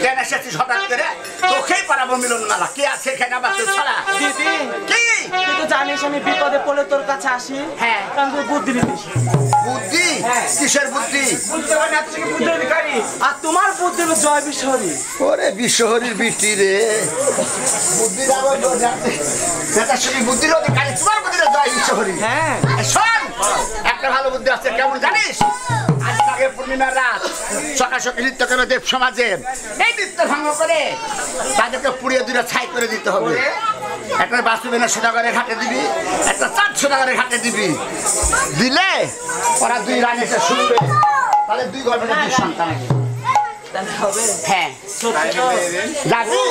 কেন এসেছিস হঠাৎ করে? তোকেই পারাবো মিলন মেলা। কে আছে এখানে আবার তোর ছাড়া? দিদি কি তুই তো জানিস আমি বিপদে পড়লে তোর কাছে আসি। হ্যাঁ। কারণ তুই বুদ্ধি দিস। বুদ্ধি? কিসের বুদ্ধি? বুদ্ধি অধিকারী। আর তোমার বুদ্ধি হলো জয় বিশ্বহরি। ওরে বিশ্বহরির বৃষ্টি রে, বুদ্ধির আবার বুদ্ধির অধিকারী, তোমার বুদ্ধির জয় বিশ্বহরি। হ্যাঁ শোন, একটা ভালো বুদ্ধি আছে, কেমন জানিস? আজ আগে পূর্ণিমার রাত সকাল সকাল নৃত্য করে দেব সমাজে, এই নৃত্য ভঙ্গ করে তাদেরকে পুড়িয়ে দুটো ছাই করে দিতে হবে। একটা বাস্তবের সোনাগরের ঘাটে দিবি, একটা চাঁদ সোনাগরের ঘাটে দিবি। দিলে ওরা দুই রান এসে শুনবে, তাহলে দুই গল্পের দুই সন্তান হবে। হ্যাঁ যাবি?